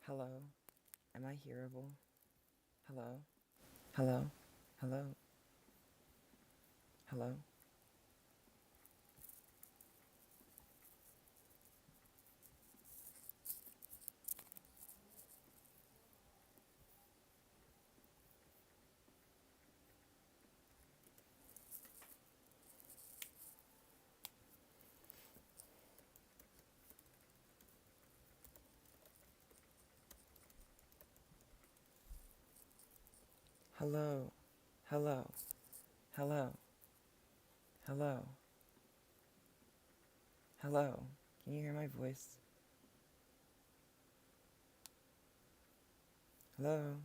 Hello? Am I hearable? Hello? Hello? Hello? Hello? Hello? Hello? Hello? Hello? Hello? Can you hear my voice? Hello?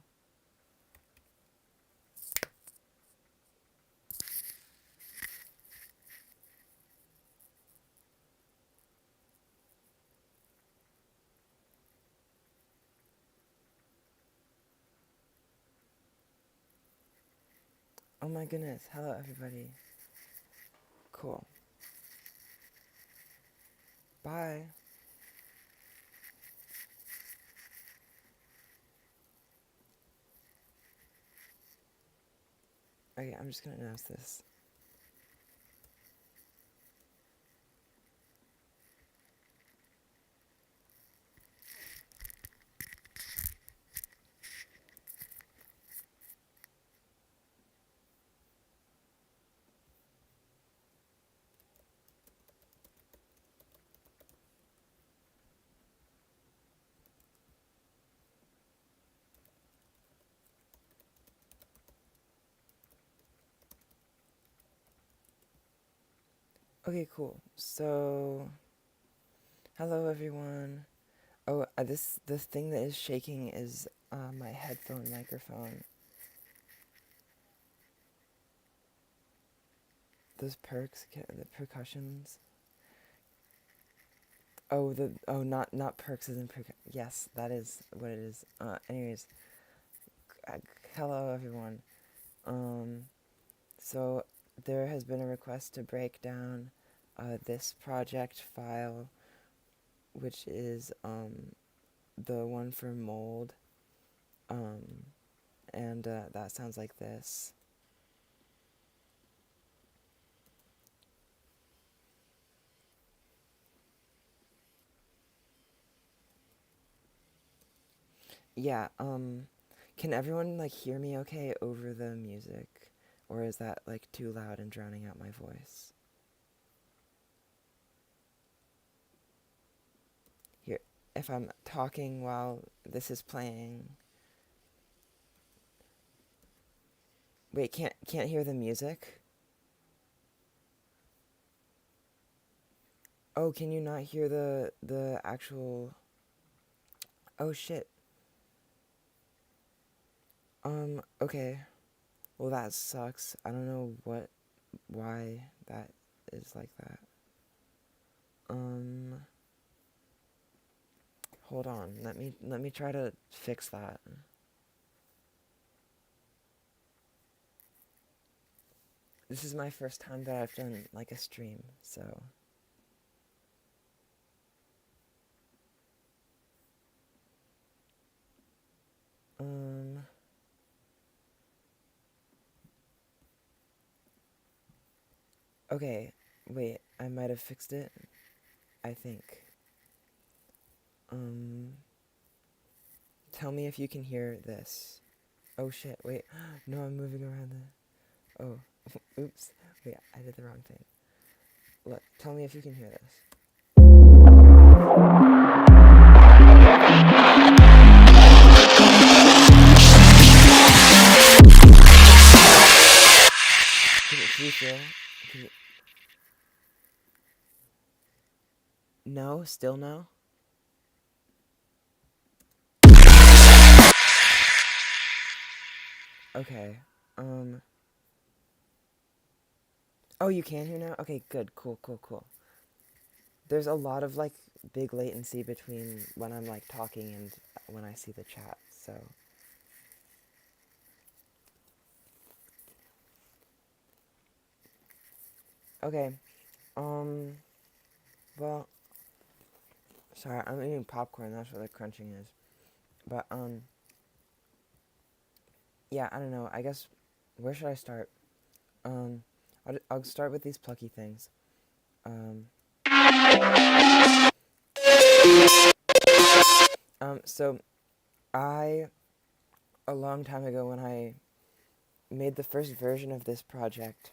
Oh my goodness. Hello, everybody. Cool. Bye. Okay, I'm just gonna announce this. Okay, cool. So, hello, everyone. Oh, this thing that is shaking is my headphone microphone. Those perks, the percussions. Not perks as in yes, that is what it is. Anyways, uh, hello everyone. Um, so there has been a request to break down this project file, which is the one for mold. And that sounds like this. Yeah. Can everyone like hear me okay over the music, or is that like too loud and drowning out my voice? Here, if I'm talking while this is playing. Wait, can't hear the music? Oh, can you not hear the actual? Oh shit. Okay. Well, that sucks. I don't know why that is like that. Hold on. Let me try to fix that. This is my first time that I've done like a stream, so um okay, wait, I might have fixed it. I think. Um Tell me if you can hear this. Oh shit, wait. No, I'm moving around the Oh, oops. Wait, I did the wrong thing. Look, tell me if you can hear this. Can you feel? Can you... No, still no? Okay. Oh, you can hear now? Okay, good. Cool. There's a lot of like big latency between when I'm like talking and when I see the chat, so okay. Um well, sorry, I'm eating popcorn, that's what the crunching is. But yeah, I don't know. I guess where should I start? Um, I'll start with these plucky things. Um, so I a long time ago when I made the first version of this project,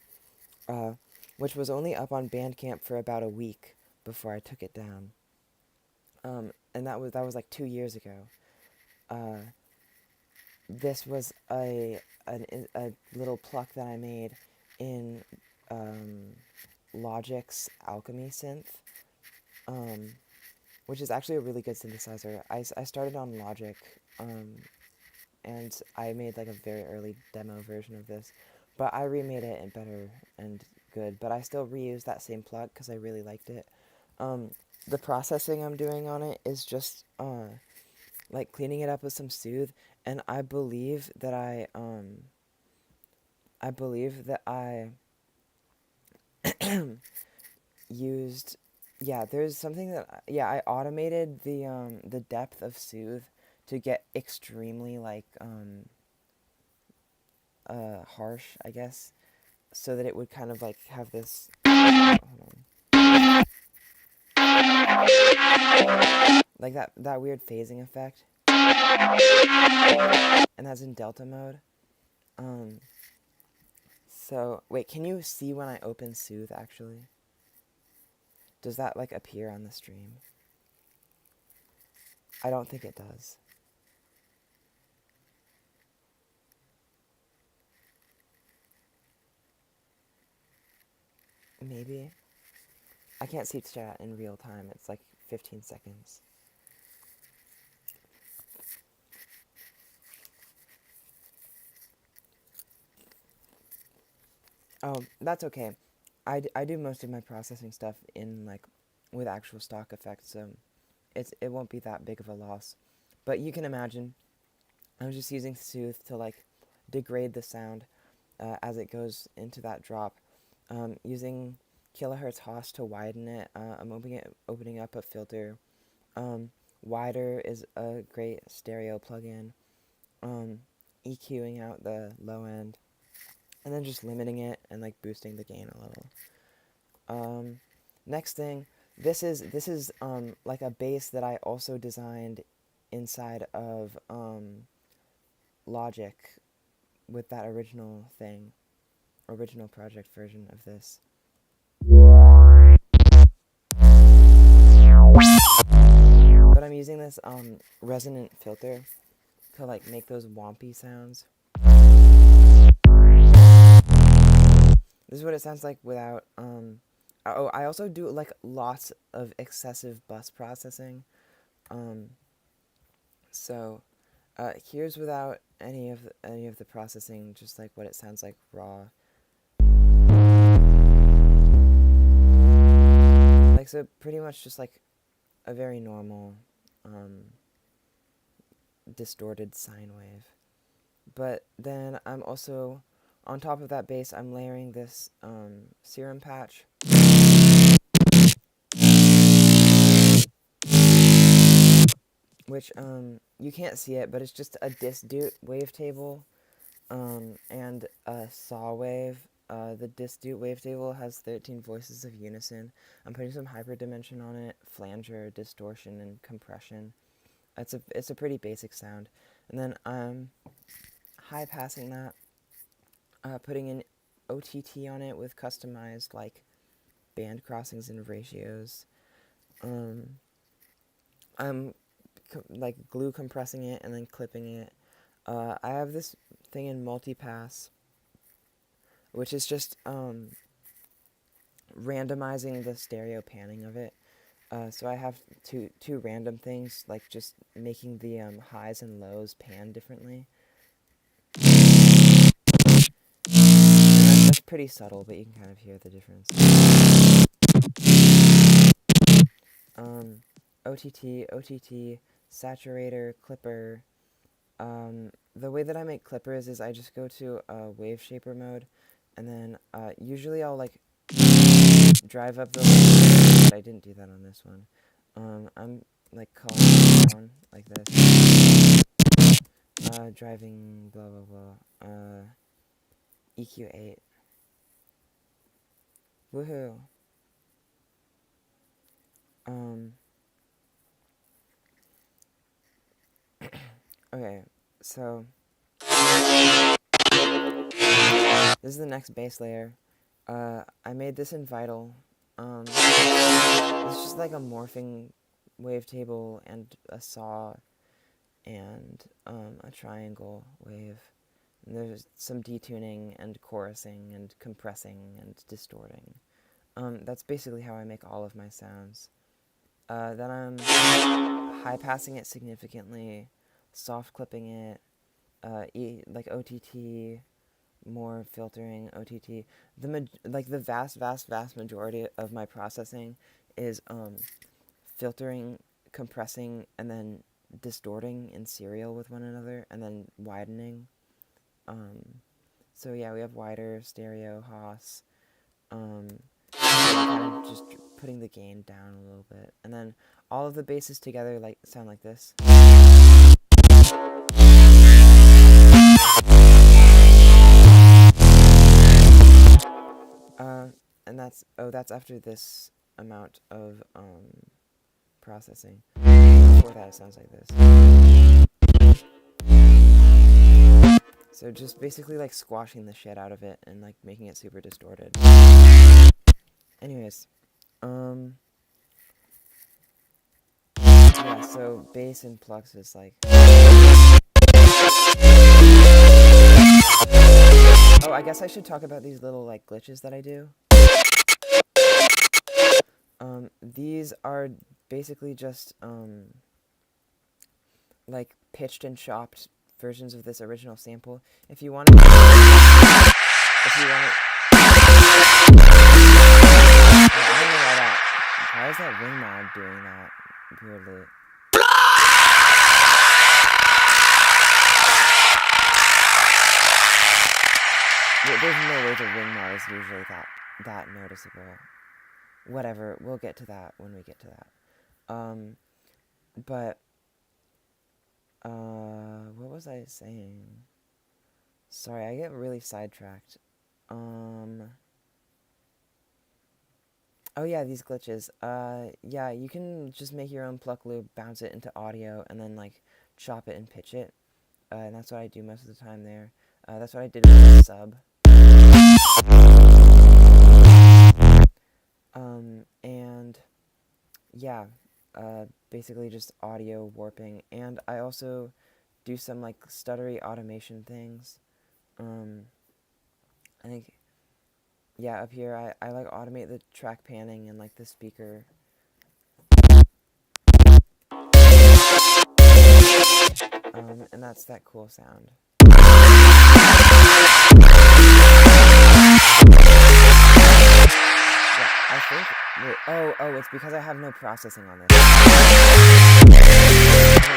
uh, which was only up on Bandcamp for about a week before I took it down. And that was like 2 years ago. Uh, this was a little pluck that I made in Logic's Alchemy synth, which is actually a really good synthesizer. I started on Logic, and I made like a very early demo version of this, but I remade it and better and good. But I still reused that same plug because I really liked it. The processing I'm doing on it is just like cleaning it up with some Soothe, and I believe that I used, yeah, there's something that, yeah, I automated the depth of Soothe to get extremely like harsh, I guess, so that it would kind of like have this, hold on, like that weird phasing effect, and that's in delta mode. So wait, can you see when I open Soothe actually? Does that like appear on the stream? I don't think it does. Maybe. I can't see chat in real time. It's like 15 seconds. Oh, that's okay. I do most of my processing stuff in like with actual stock effects, so it won't be that big of a loss. But you can imagine, I'm just using Soothe to like degrade the sound as it goes into that drop. Using kilohertz Haas to widen it. I'm opening up a filter. Wider is a great stereo plugin. EQing out the low end, and then just limiting it and like boosting the gain a little. Next thing, this is like a bass that I also designed inside of Logic with that original project version of this. But I'm using this resonant filter to like make those wompy sounds. This is what it sounds like without oh, I also do like lots of excessive bus processing. So here's without any of the processing, just like what it sounds like raw. Like, so pretty much just like a very normal distorted sine wave. But then I'm also, on top of that bass, I'm layering this serum patch. Which, you can't see it, but it's just a disdute wavetable and a saw wave. The disdute wavetable has 13 voices of unison. I'm putting some hyperdimension on it, flanger, distortion, and compression. It's a pretty basic sound. And then I'm high passing that, putting in OTT on it with customized like band crossings and ratios. I'm like glue compressing it and then clipping it. I have this thing in multipass, which is just randomizing the stereo panning of it. So I have two random things, like just making the highs and lows pan differently. And that's pretty subtle, but you can kind of hear the difference. OTT, saturator, clipper. The way that I make clippers is I just go to wave shaper mode, and then usually I'll like drive up the wave, but I didn't do that on this one. I'm like calling down like this. Driving blah blah blah. EQ8. Woohoo. Okay, so this is the next bass layer. I made this in Vital. It's just like a morphing wavetable and a saw and a triangle wave. And there's some detuning and chorusing and compressing and distorting. That's basically how I make all of my sounds. Then I'm high passing it significantly, soft clipping it, like OTT, more filtering, OTT. The vast majority of my processing is filtering, compressing, and then distorting in serial with one another, and then widening. So yeah, we have wider, stereo, Haas. Kind of just putting the gain down a little bit, and then all of the basses together sound like this. And that's after this amount of processing. Before that, it sounds like this. So just basically like squashing the shit out of it and like making it super distorted. Anyways, yeah, so bass and Pluck is like. Oh, I guess I should talk about these little like glitches that I do. These are basically just like pitched and chopped versions of this original sample. If you want to, I don't know why is that ring mod doing that weirdly? There's no way the ring mod is usually that noticeable. Whatever, we'll get to that when we get to that. But what was I saying? Sorry, I get really sidetracked. Oh yeah, these glitches. Yeah, you can just make your own Pluck loop, bounce it into audio, and then like chop it and pitch it. And that's what I do most of the time there. That's what I did with the sub. And yeah, basically just audio warping, and I also do some like stuttery automation things. I think, yeah, up here I like automate the track panning and like the speaker. And that's that cool sound. I think, wait, it's because I have no processing on this. Okay,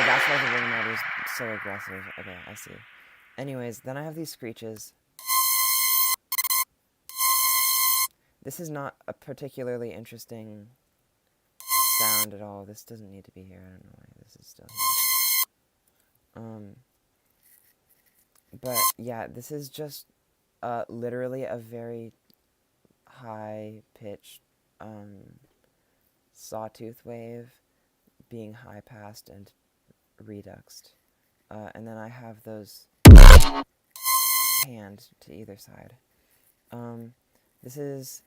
that's why the ring mod is so aggressive. Okay, I see. Anyways, then I have these screeches. This is not a particularly interesting sound at all. This doesn't need to be here. I don't know why this is still here. But yeah, this is just literally a very high-pitched sawtooth wave being high-passed and reduxed. And then I have those panned to either side. This is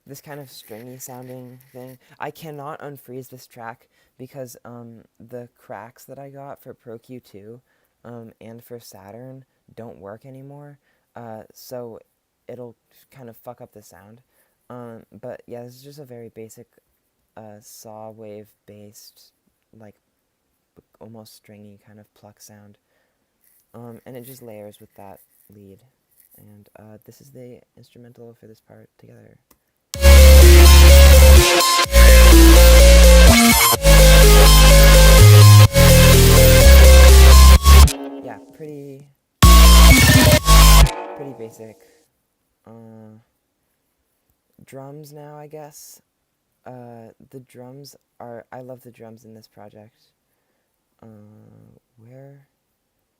this kind of stringy sounding thing. I cannot unfreeze this track because the cracks that I got for Pro Q2 and for Saturn don't work anymore, so it'll kind of fuck up the sound. But yeah, this is just a very basic saw wave based, like almost stringy kind of Pluck sound, and it just layers with that lead. And this is the instrumental for this part together. Yeah, pretty basic. drums now, I guess. The drums are... I love the drums in this project. Where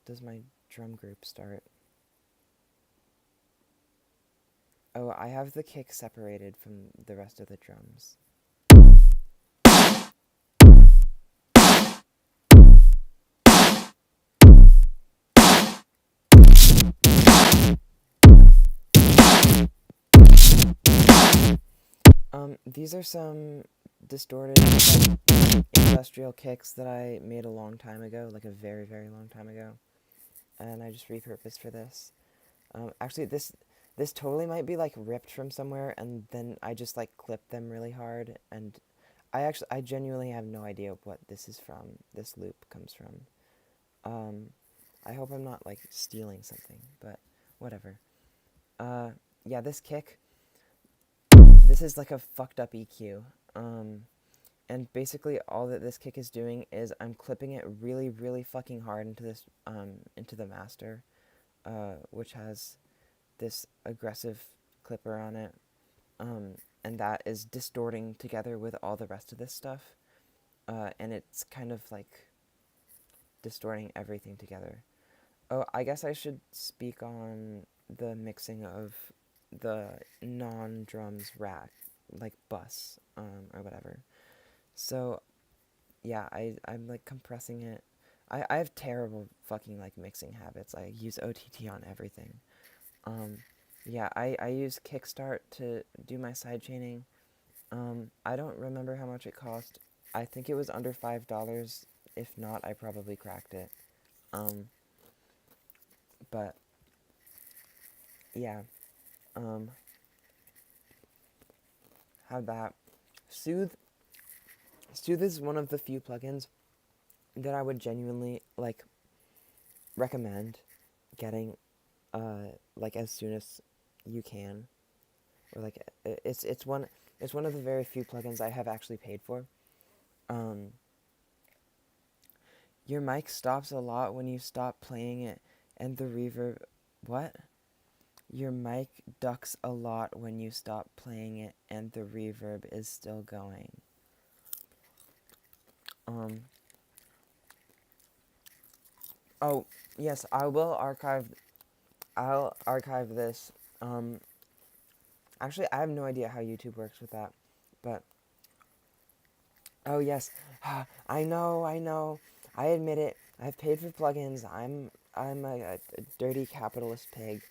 does my drum group start? Oh, I have the kick separated from the rest of the drums. These are some distorted industrial kicks that I made a long time ago, like a very, very long time ago. And I just repurposed for this. Actually, this totally might be like ripped from somewhere, and then I just like clipped them really hard, and I genuinely have no idea what this is from. This loop comes from. I hope I'm not like stealing something, but whatever. Yeah, this kick. This is like a fucked up EQ. And basically all that this kick is doing is I'm clipping it really, really fucking hard into this, into the master, which has this aggressive clipper on it, and that is distorting together with all the rest of this stuff, and it's kind of like distorting everything together. Oh, I guess I should speak on the mixing of the non-drums rack, like bus, or whatever. So, yeah, I'm like compressing it. I have terrible fucking like mixing habits. I use OTT on everything. Yeah, I use Kickstart to do my sidechaining. I don't remember how much it cost. I think it was under $5. If not, I probably cracked it. But yeah, have that. Soothe is one of the few plugins that I would genuinely like recommend getting, like as soon as you can, or like it's one of the very few plugins I have actually paid for. Your mic stops a lot when you stop playing it, and the reverb. What? Your mic ducks a lot when you stop playing it, and the reverb is still going. Oh, yes, I'll archive this. Actually, I have no idea how YouTube works with that, but... Oh, yes. I know. I admit it. I've paid for plugins. I'm a dirty capitalist pig.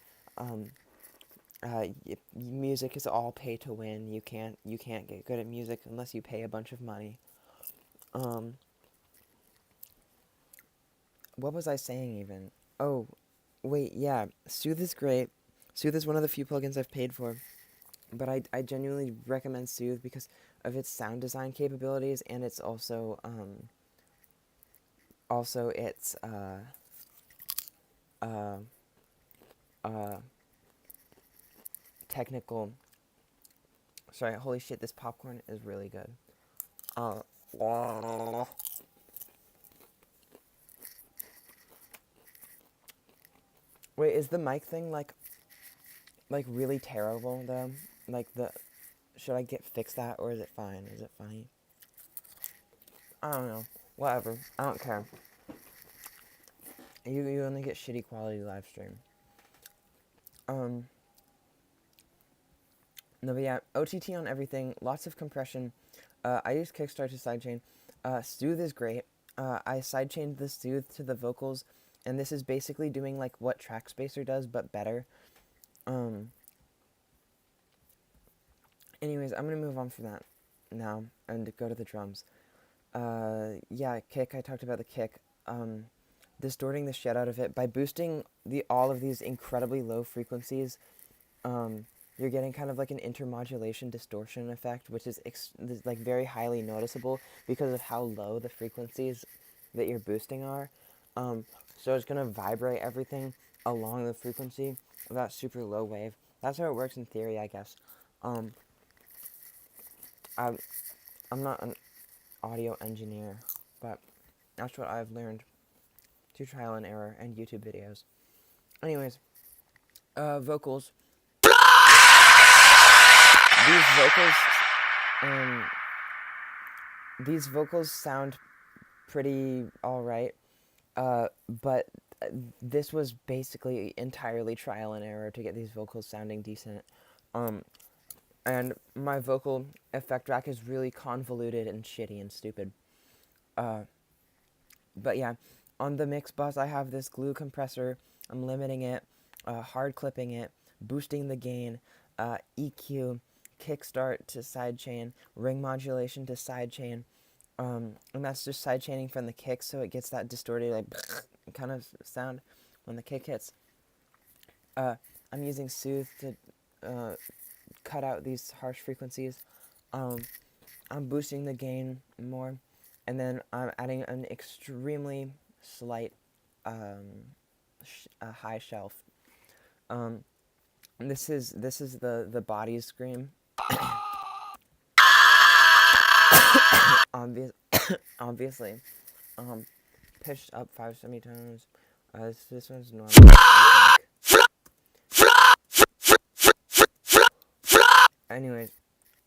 Music is all pay to win. You can't get good at music unless you pay a bunch of money. What was I saying even? Oh, wait, yeah. Soothe is great. Soothe is one of the few plugins I've paid for. But I genuinely recommend Soothe because of its sound design capabilities, and it's also its technical... Sorry, holy shit, this popcorn is really good. Wait, is the mic thing like really terrible though? Like should I fix that, or is it fine? Is it funny? I don't know. Whatever. I don't care. You only get shitty quality live stream. No, but yeah, OTT on everything. Lots of compression. I use Kickstart to sidechain. Soothe is great. I sidechained the Soothe to the vocals, and this is basically doing like what Trackspacer does, but better. Anyways, I'm gonna move on from that now and go to the drums. Yeah, kick. I talked about the kick. Distorting the shit out of it by boosting all of these incredibly low frequencies. You're getting kind of like an intermodulation distortion effect, which is like very highly noticeable because of how low the frequencies that you're boosting are. So it's gonna vibrate everything along the frequency of that super low wave. That's how it works in theory, I guess. I'm not an audio engineer, but that's what I've learned through trial and error and YouTube videos. Anyways, vocals. these vocals sound pretty alright, but this was basically entirely trial and error to get these vocals sounding decent. And my vocal effect rack is really convoluted and shitty and stupid. But yeah, on the mix bus I have this glue compressor. I'm limiting it, hard clipping it, boosting the gain, EQ, kickstart to sidechain, ring modulation to sidechain, and that's just sidechaining from the kick, so it gets that distorted like kind of sound when the kick hits. I'm using Soothe to cut out these harsh frequencies. I'm boosting the gain more, and then I'm adding an extremely slight high shelf. This is the body scream. Obviously, pitched up 5 semitones. This one's normal, I think. Anyways,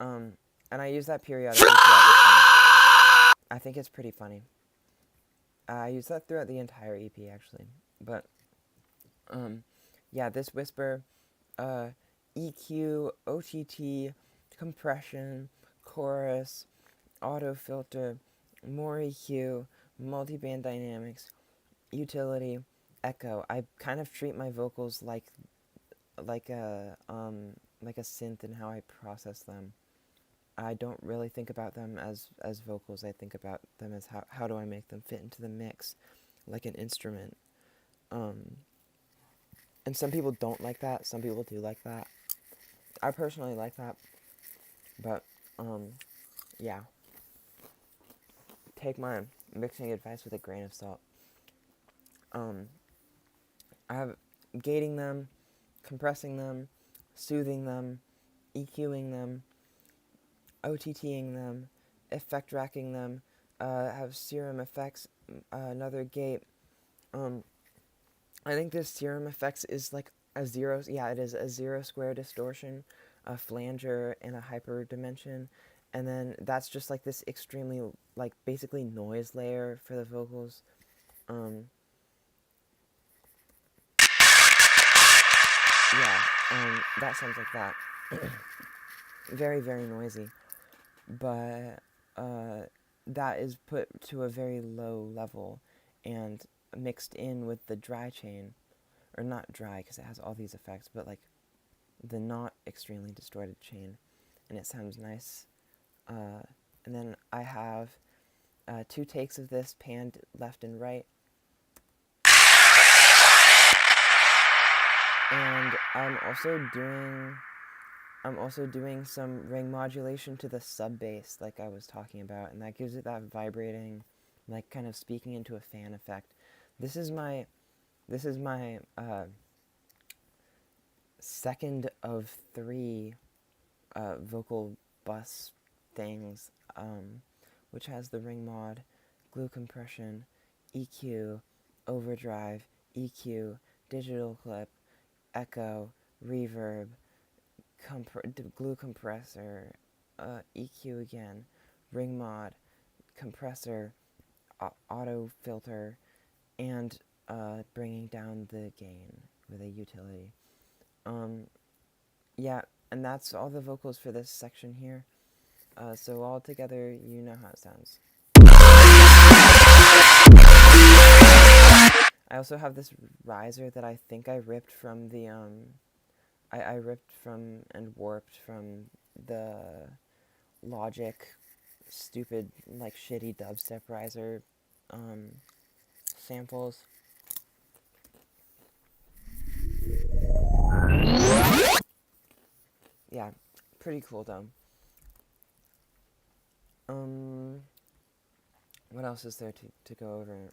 and I use that periodically throughout the song. I think it's pretty funny. I use that throughout the entire EP, actually. But, yeah, this whisper, EQ, OTT, compression, chorus, auto filter, more EQ, multiband dynamics, utility, echo. I kind of treat my vocals like a synth in how I process them. I don't really think about them as vocals. I think about them as how do I make them fit into the mix, like an instrument. And some people don't like that. Some people do like that. I personally like that. But yeah. Take my mixing advice with a grain of salt. I have gating them, compressing them, soothing them, EQing them, OTTing them, effect racking them, have serum effects, another gate. I think this serum effects is like a zero, yeah, it is a zero square distortion, a flanger, and a hyper dimension. And then that's just like this extremely, like, basically noise layer for the vocals. That sounds like that. Very, very noisy. But that is put to a very low level and mixed in with the dry chain, or not dry because it has all these effects, but like the not extremely distorted chain, and it sounds nice. And then I have 2 takes of this panned left and right. And I'm also doing some ring modulation to the sub bass, like I was talking about, and that gives it that vibrating, like kind of speaking into a fan effect. This is my second of 3 vocal bus things, which has the ring mod, glue compression, EQ, overdrive, EQ, digital clip, echo, reverb, glue compressor, EQ again, ring mod, compressor, auto filter, and bringing down the gain with a utility. Yeah, and that's all the vocals for this section here. So all together, you know how it sounds. I also have this riser that I think I ripped from the, I ripped from and warped from the Logic stupid, like, shitty dubstep riser, samples. Yeah, pretty cool though. What else is there to go over?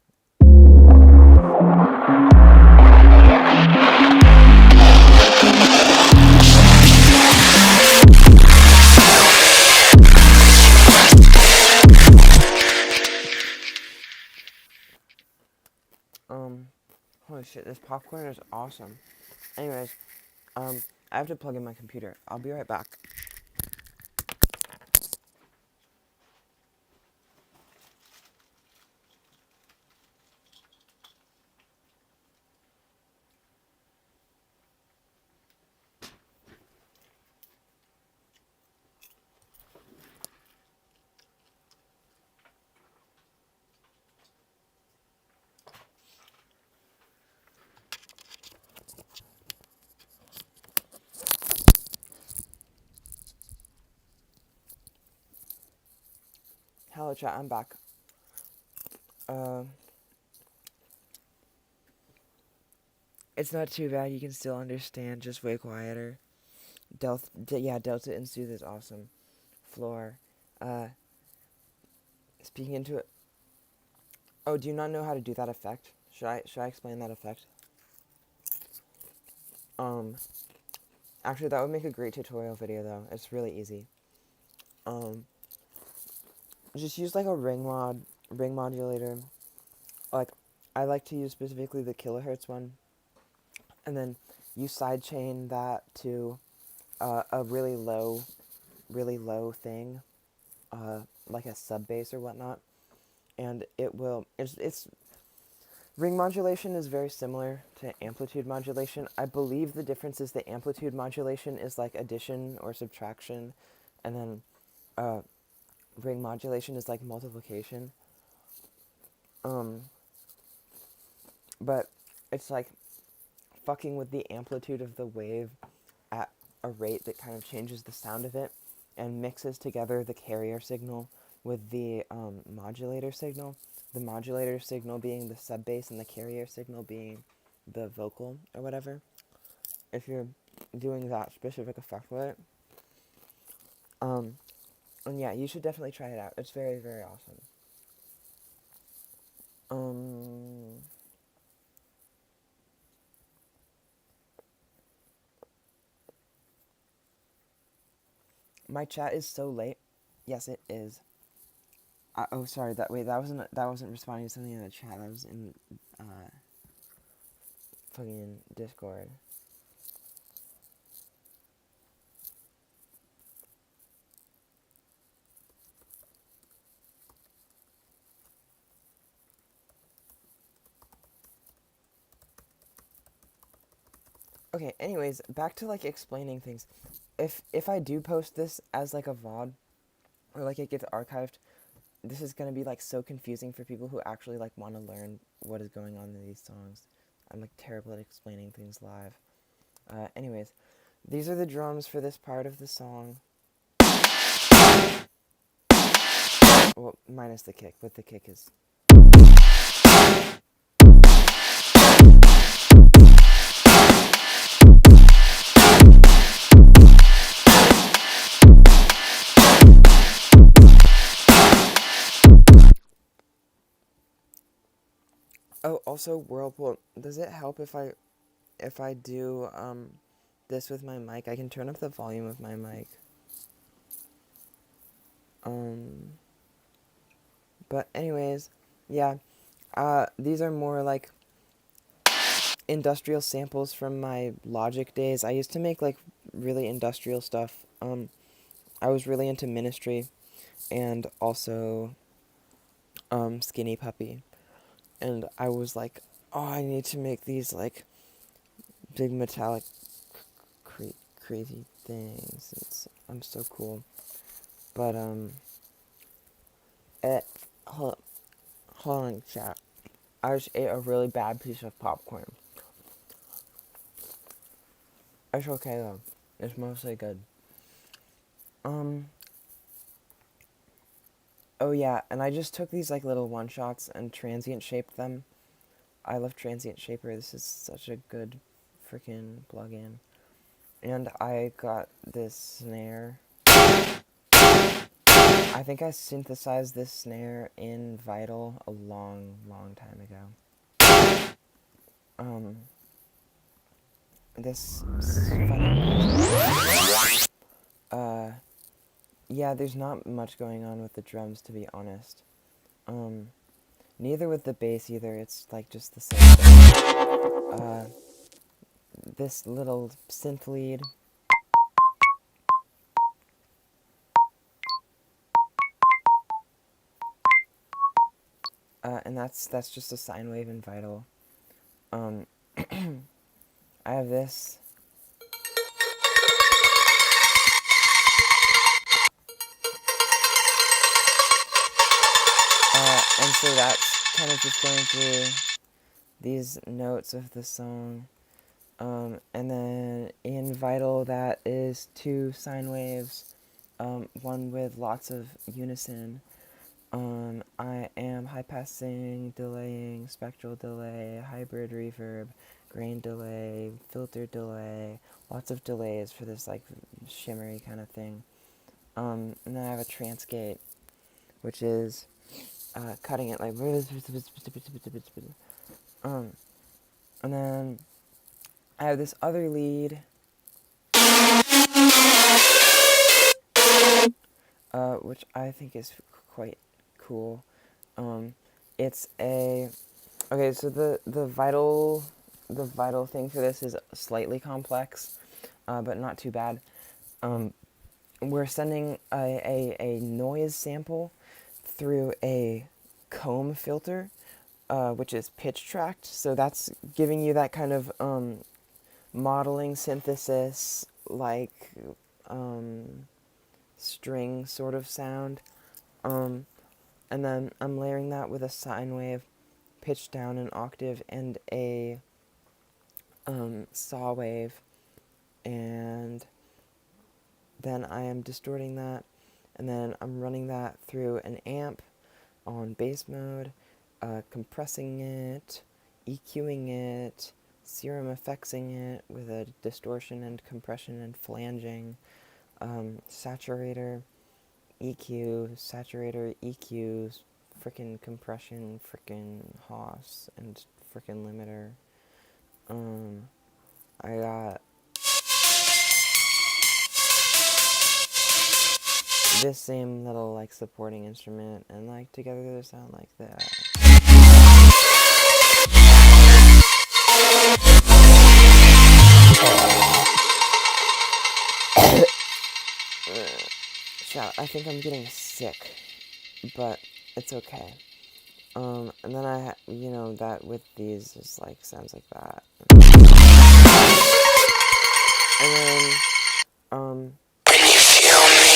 Holy shit, this popcorn is awesome. Anyways, I have to plug in my computer. I'll be right back. Hello chat, I'm back. It's not too bad, you can still understand, just way quieter. Delta and Soothe is awesome. Floor. Speaking into it. Oh, do you not know how to do that effect? Should I explain that effect? Actually, that would make a great tutorial video, though. It's really easy. Just use, like, a ring modulator. Like, I like to use specifically the kilohertz one. And then you sidechain that to a really low thing, like a sub bass or whatnot. And it's ring modulation is very similar to amplitude modulation. I believe the difference is the amplitude modulation is like addition or subtraction, and then ring modulation is like multiplication. But it's like fucking with the amplitude of the wave at a rate that kind of changes the sound of it and mixes together the carrier signal with the modulator signal. The modulator signal being the sub bass and the carrier signal being the vocal or whatever. If you're doing that specific effect with it. And yeah, you should definitely try it out. It's very, very awesome. My chat is so late. Yes, it is. Oh, sorry. That wasn't responding to something in the chat. That was in fucking Discord. Okay. Anyways, back to like explaining things. If I do post this as like a VOD, or like it gets archived, this is gonna be like so confusing for people who actually like want to learn what is going on in these songs. I'm like terrible at explaining things live. Anyways, these are the drums for this part of the song. Well, minus the kick, but the kick is. Oh, also Whirlpool. Does it help if I do this with my mic? I can turn up the volume of my mic. But anyways, yeah. These are more like industrial samples from my Logic days. I used to make like really industrial stuff. I was really into Ministry and also Skinny Puppy. And I was like, oh, I need to make these like big metallic crazy things. I'm so cool. But hold on, chat. I just ate a really bad piece of popcorn. It's okay though. It's mostly good. Oh yeah, and I just took these like little one shots and transient shaped them. I love Transient Shaper. This is such a good freaking plugin. And I got this snare. I think I synthesized this snare in Vital a long, long time ago. This yeah, there's not much going on with the drums, to be honest. Neither with the bass either, it's like just the same thing. This little synth lead. And that's just a sine wave in Vital. I have this. And so that's kind of just going through these notes of the song. And then in Vital, that is two sine waves, one with lots of unison, I am high passing, delaying, spectral delay, hybrid reverb, grain delay, filter delay, lots of delays for this like shimmery kind of thing. And then I have a transgate, which is cutting it like and then I have this other lead, which I think is quite cool. It's a okay. So the vital thing for this is slightly complex, but not too bad. We're sending a noise sample through a comb filter, which is pitch tracked. So that's giving you that kind of modeling synthesis, like string sort of sound. And then I'm layering that with a sine wave, pitched down an octave, and a saw wave, and then I am distorting that, and then I'm running that through an amp on bass mode, compressing it, EQing it, serum effectsing it with a distortion and compression and flanging, saturator, EQ, saturator, EQ, frickin' compression, frickin' Haas, and frickin' limiter. I got this same little like supporting instrument, and like together they sound like that. Shout, I think I'm getting sick, but it's okay. And then that with these just like sounds like that. And then, when you feel me,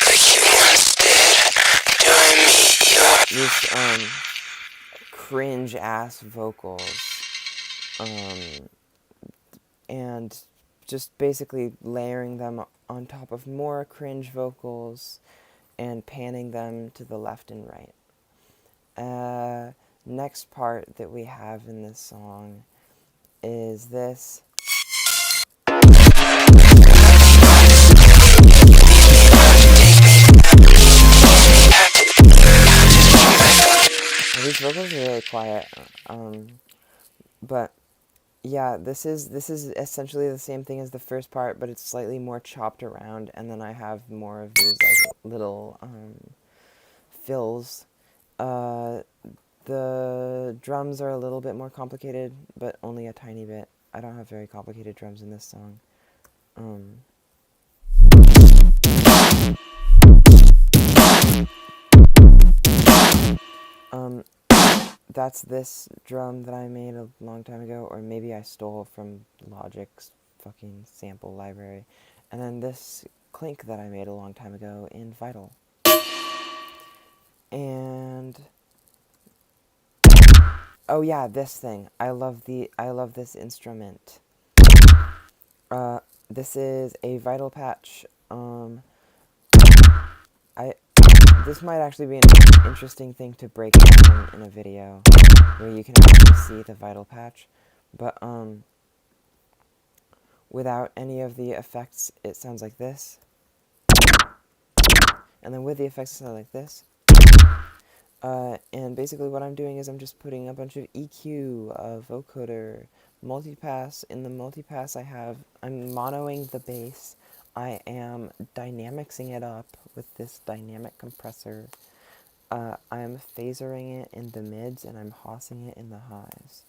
like you once did, do I meet you? These, cringe-ass vocals, and just basically layering them on top of more cringe vocals and panning them to the left and right. Next part that we have in this song is this. These vocals are really quiet, but yeah, this is essentially the same thing as the first part, but it's slightly more chopped around, and then I have more of these like little fills. The drums are a little bit more complicated, but only a tiny bit. I don't have very complicated drums in this song. That's this drum that I made a long time ago, or maybe I stole from Logic's fucking sample library. And then this clink that I made a long time ago in Vital. And oh yeah, this thing. I love this instrument. This is a Vital patch. This might actually be an interesting thing to break down in a video where you can actually see the Vital patch, but without any of the effects, it sounds like this, and then with the effects, it sounds like this. And basically what I'm doing is I'm just putting a bunch of EQ, vocoder, multipass. In the multipass I'm monoing the bass. I am dynamicsing it up with this dynamic compressor. I'm phasering it in the mids, and I'm hossing it in the highs.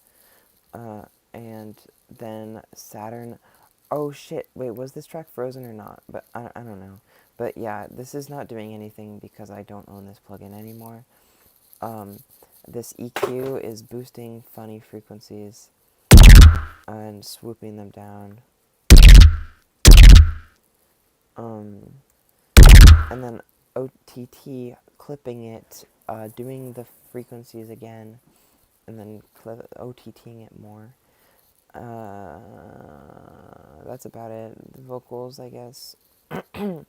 And then Saturn... Oh shit, wait, was this track frozen or not? But I don't know. But yeah, this is not doing anything because I don't own this plugin anymore. This EQ is boosting funny frequencies and swooping them down. And then OTT, clipping it, doing the frequencies again, and then OTTing it more. That's about it. The vocals, I guess. Put me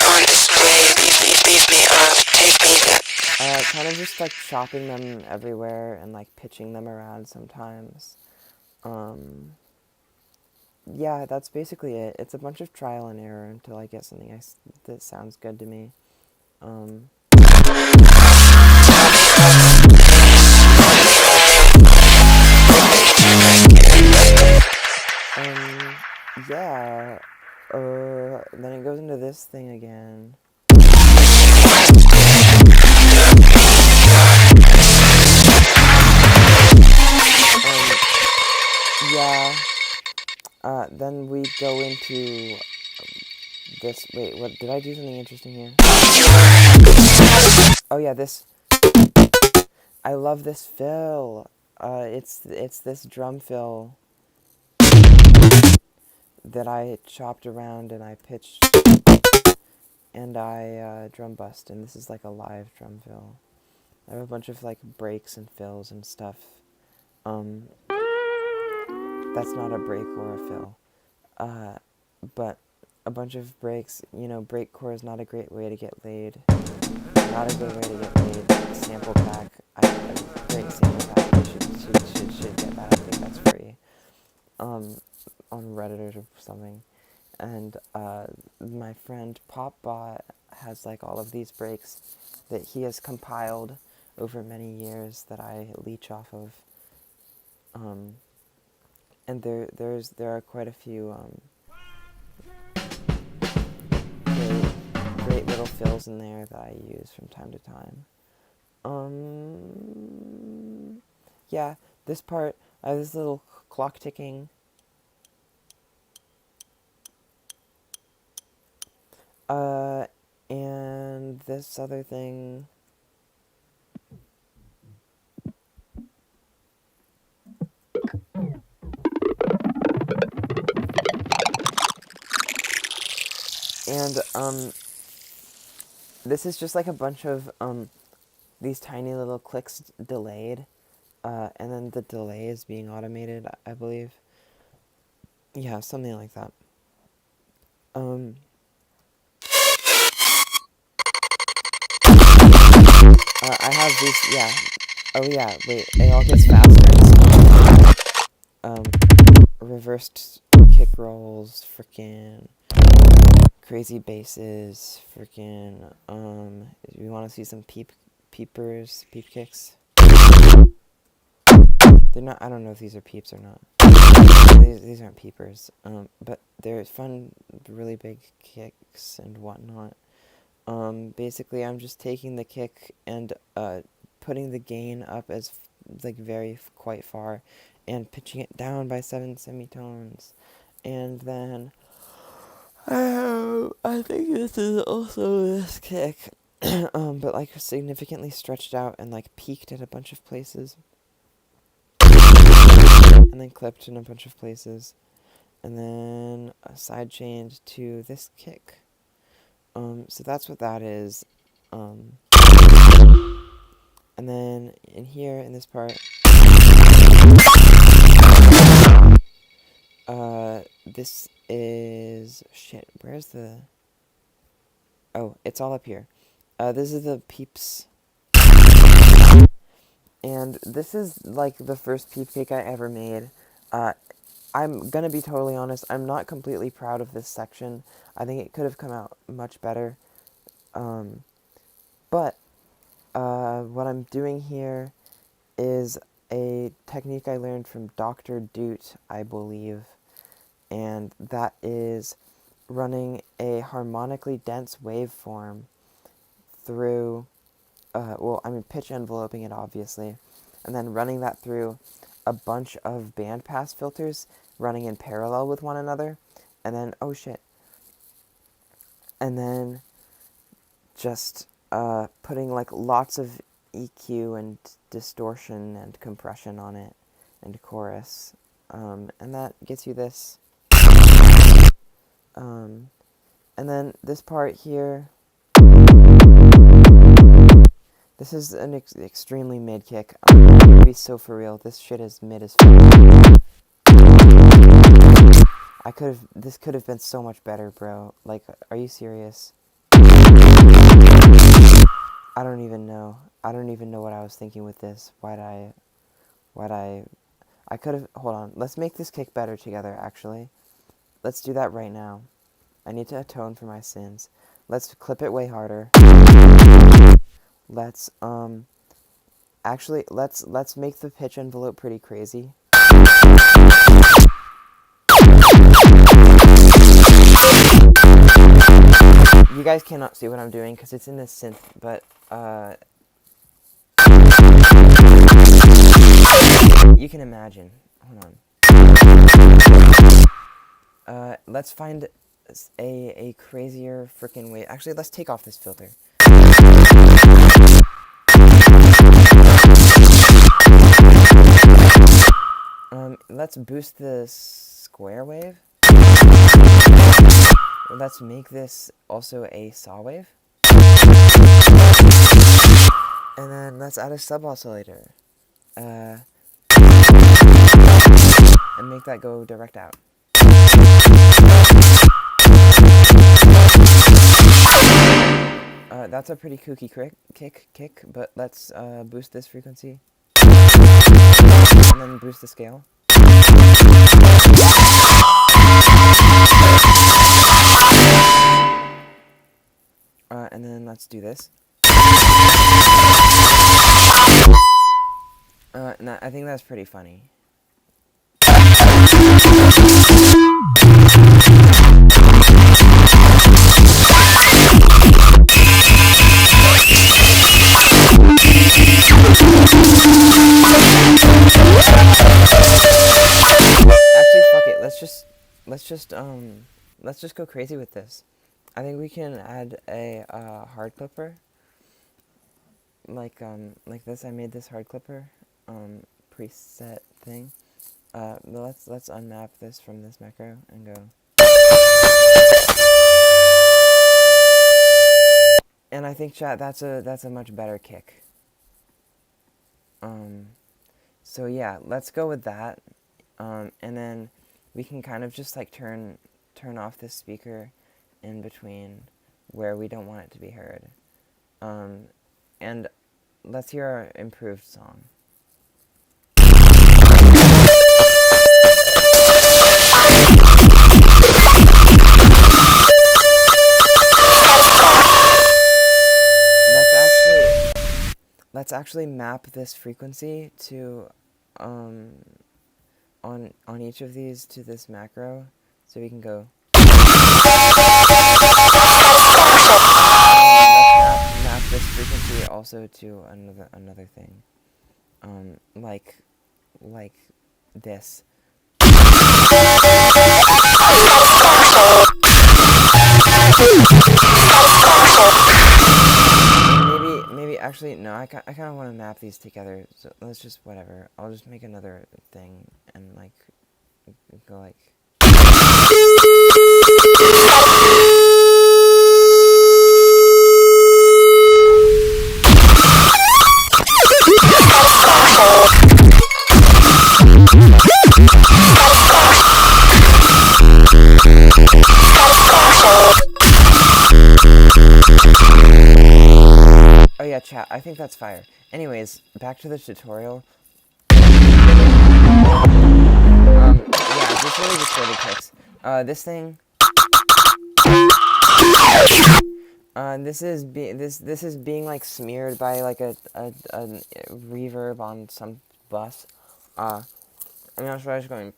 on display Kind of just like chopping them everywhere and like pitching them around sometimes. Yeah, that's basically it. It's a bunch of trial and error until I get something that sounds good to me. Yeah, then it goes into this thing again. Yeah, then we go into this. Wait, what? Did I do something interesting here? Oh yeah, this. I love this fill. It's this drum fill that I chopped around and I pitched and I drum bust, and this is like a live drum fill. I have a bunch of like breaks and fills and stuff. That's not a break or a fill. But a bunch of breaks. You know, breakcore is not a great way to get laid. Not a good way to get laid. Sample pack. Great sample pack. You should get that. I think that's free. On Reddit or something. And my friend Popbot has like all of these breaks that he has compiled over many years that I leech off of. And there are quite a few great little fills in there that I use from time to time. Yeah, this part, I have this little clock ticking. And this other thing. And, this is just like a bunch of, these tiny little clicks delayed, and then the delay is being automated, I believe. Yeah, something like that. I have these, yeah. Oh yeah, wait, it all gets faster. Reversed kick rolls, freaking crazy basses, freaking, you want to see some peep kicks? They're not, I don't know if these are peeps or not. These aren't peepers, but they're fun, really big kicks and whatnot. Basically I'm just taking the kick and, putting the gain up as, like, quite far, and pitching it down by 7 semitones, and then, I think this is also this kick, but, like, significantly stretched out and, like, peaked at a bunch of places, and then clipped in a bunch of places, and then side chained to this kick. So that's what that is. And then in here, in this part, this is, shit, where's the, oh, it's all up here. This is the peeps, and this is, like, the first peep cake I ever made. I'm gonna be totally honest, I'm not completely proud of this section. I think it could have come out much better. But what I'm doing here is a technique I learned from Dr. Doot, I believe, and that is running a harmonically dense waveform through, pitch enveloping it, obviously, and then running that through a bunch of bandpass filters running in parallel with one another, and then, oh shit, and then just putting, like, lots of EQ and distortion and compression on it, and chorus, and that gets you this. And then this part here, this is an extremely mid kick. I'm gonna be so for real, this shit is mid as fuck. This could have been so much better, bro. Like, are you serious? I don't even know. I don't even know what I was thinking with this. I could have, hold on. Let's make this kick better together, actually. Let's do that right now. I need to atone for my sins. Let's clip it way harder. Let's, actually, let's make the pitch envelope pretty crazy. You guys cannot see what I'm doing because it's in this synth, but, you can imagine. Hold on. Let's find a crazier freaking way. Actually, let's take off this filter. Let's boost the square wave. Let's make this also a saw wave. And then let's add a sub oscillator. And make that go direct out. That's a pretty kooky kick, but let's boost this frequency. And then boost the scale. And then let's do this. And I think that's pretty funny. Actually, fuck it. Let's just go crazy with this. I think we can add a hard clipper. Like this. I made this hard clipper preset thing. Let's unmap this from this macro and go. And I think, chat, that's a much better kick. So yeah, let's go with that. And then we can kind of just like turn off this speaker in between where we don't want it to be heard. And let's hear our improved song. Let's actually map this frequency to on each of these to this macro, so we can go. Let's map this frequency also to another thing, like this. Maybe actually no. I kind of want to map these together. So let's just whatever. I'll just make another thing and like go like. Oh yeah, chat, I think that's fire. Anyways, back to the tutorial. Yeah, just really distorted kicks. This thing. This is being like smeared by like a reverb on some bus. I'm not sure I was going.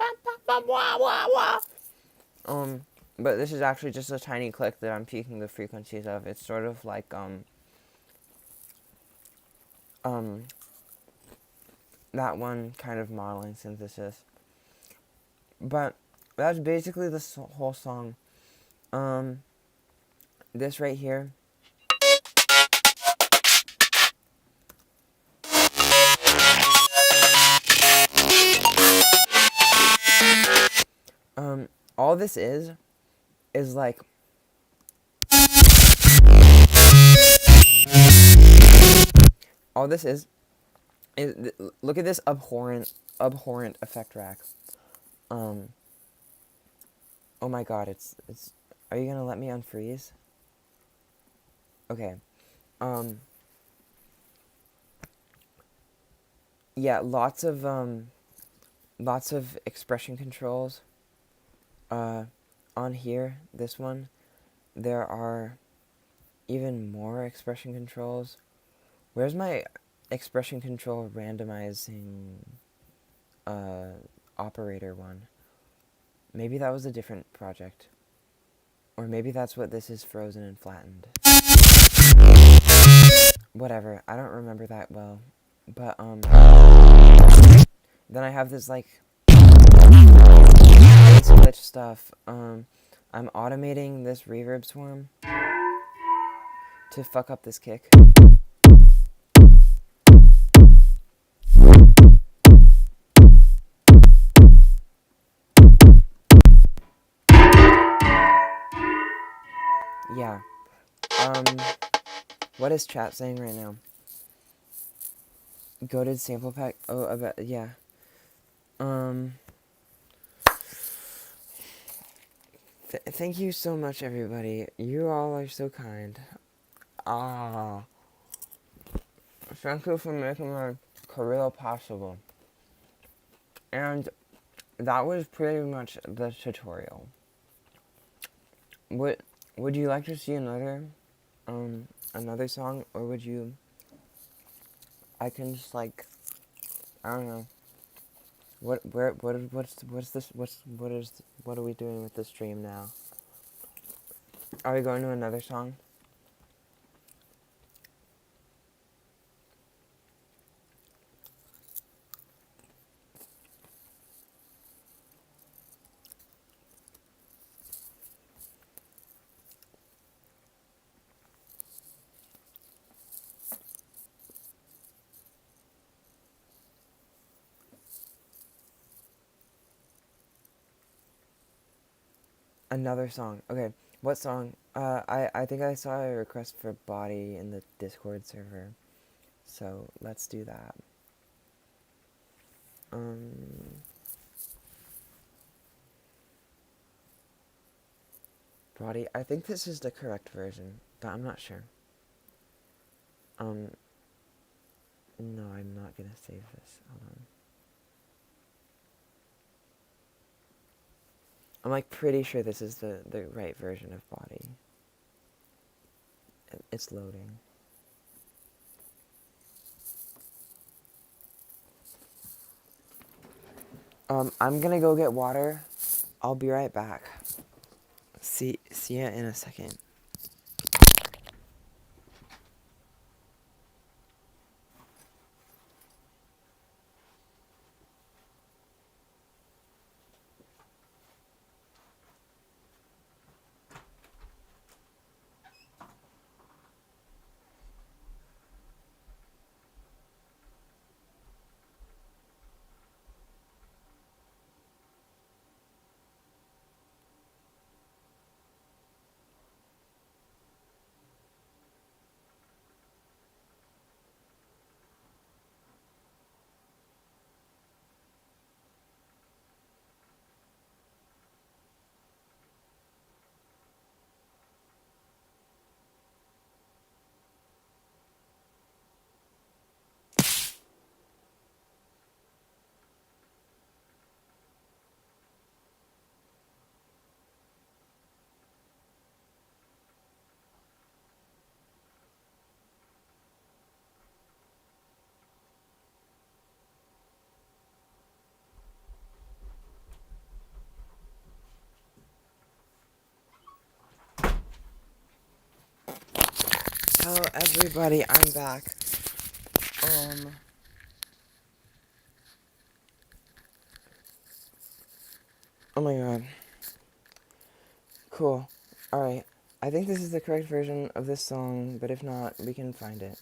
But this is actually just a tiny click that I'm peaking the frequencies of. It's sort of like that one kind of modeling synthesis. But that's basically the whole song. This right here. All this is like all this is look at this abhorrent effect rack. Oh my god, it's are you gonna let me unfreeze? Okay. Yeah, lots of expression controls. On here, this one, there are even more expression controls. Where's my expression control randomizing operator one? Maybe that was a different project. Or maybe that's what this is, frozen and flattened. Whatever, I don't remember that well. But, then I have this, like, bass glitch stuff. I'm automating this reverb swarm to fuck up this kick. Yeah. What is chat saying right now? Goated sample pack. Oh, I bet. Yeah. Thank you so much, everybody. You all are so kind. Ah. Thank you for making my career possible. And that was pretty much the tutorial. Would you like to see another song, or would you? I can just, like, I don't know. What are we doing with this stream now? Are we going to another song? Another song. Okay, what song? I think I saw a request for Body in the Discord server, so let's do that. Body. I think this is the correct version, but I'm not sure. No, I'm not gonna save this. Hold on. I'm, like, pretty sure this is the right version of Body. It's loading. I'm gonna go get water. I'll be right back. See ya in a second. Hello, everybody. I'm back. Oh my god. Cool. Alright. I think this is the correct version of this song, but if not, we can find it.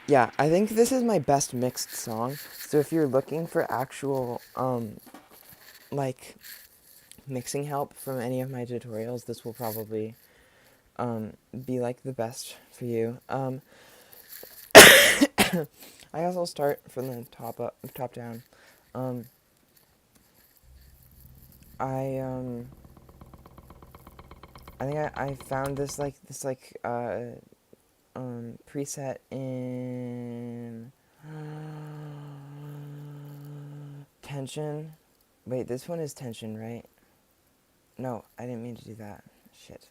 Yeah, I think this is my best mixed song. So if you're looking for actual, like, mixing help from any of my tutorials, this will probably, be, like, the best for you. I guess I'll start from the top down. Um, I I think I found this preset in tension. Wait, this one is tension, right? No, I didn't mean to do that. Shit.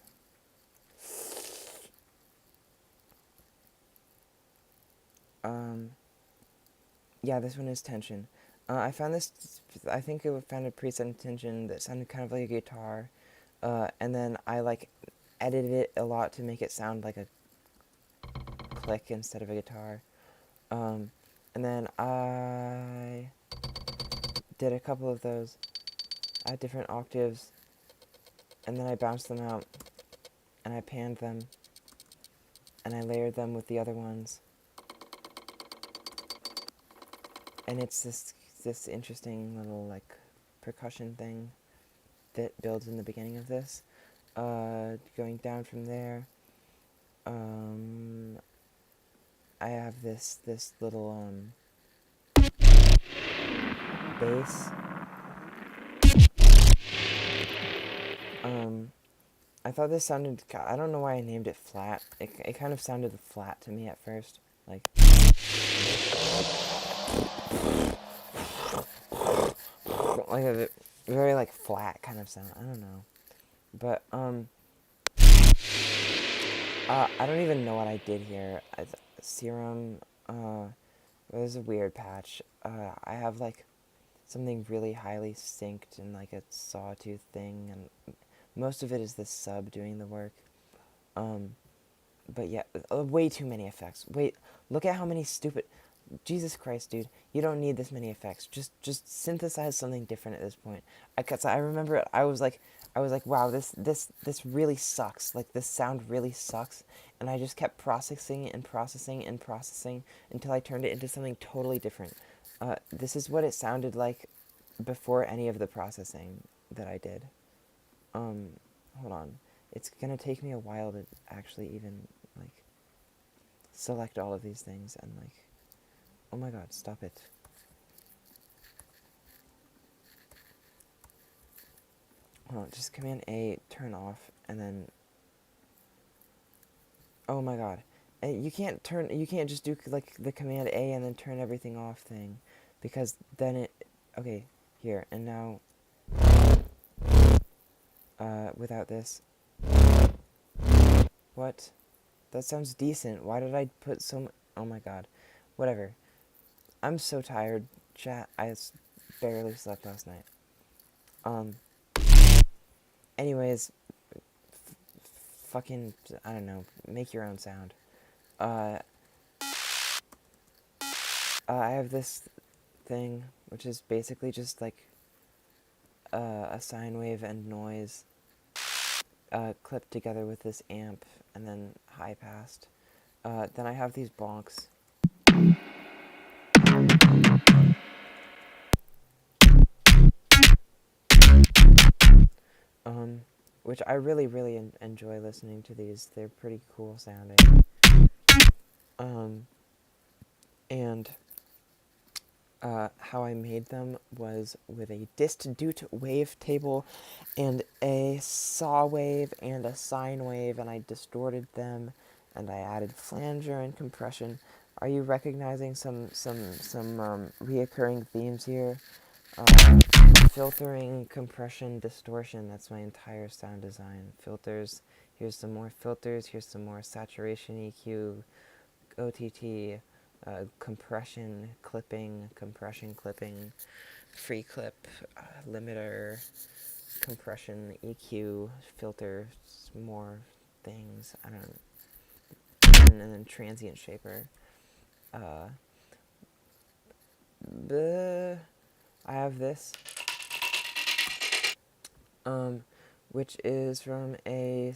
Yeah, this one is tension. I found this. I think I found a preset in tension that sounded kind of like a guitar, and then I edited it a lot to make it sound like a click instead of a guitar. And then I did a couple of those at different octaves, and then I bounced them out, and I panned them, and I layered them with the other ones, and it's this interesting little percussion thing that builds in the beginning of this. Going down from there, I have this little bass. I thought this sounded. I don't know why I named it flat. It kind of sounded flat to me at first, like a very flat kind of sound. I don't know, but I don't even know what I did here. Serum. There's a weird patch. I have something really highly synced and a sawtooth thing, and most of it is the sub doing the work. But yeah, way too many effects. Wait, look at how many stupid. Jesus Christ, dude, you don't need this many effects. Just synthesize something different at this point. Cause I remember I was like, wow, this really sucks. Like this sound really sucks, and I just kept processing and processing and processing until I turned it into something totally different. This is what it sounded like before any of the processing that I did. Hold on. It's gonna take me a while to actually even select all of these things and oh my god, stop it. Hold on, just Command A, turn off, and then oh my god. You can't just do the Command A and then turn everything off thing, because then it okay, here, and now without this. What? That sounds decent. Why did I put so oh my god. Whatever. I'm so tired, chat. I barely slept last night. Anyways, fucking, I don't know, make your own sound. I have this thing, which is basically just a sine wave and noise clipped together with this amp and then high passed. Then I have these bonks. Which I really, really enjoy listening to these. They're pretty cool sounding. And how I made them was with a dist-dut wavetable and a saw wave and a sine wave, and I distorted them, and I added flanger and compression. Are you recognizing some reoccurring themes here? Filtering, compression, distortion. That's my entire sound design. Filters. Here's some more filters. Here's some more saturation, EQ, OTT, compression, clipping, free clip, limiter, compression, EQ, filter, more things. I don't know. And then transient shaper. I have this, which is from a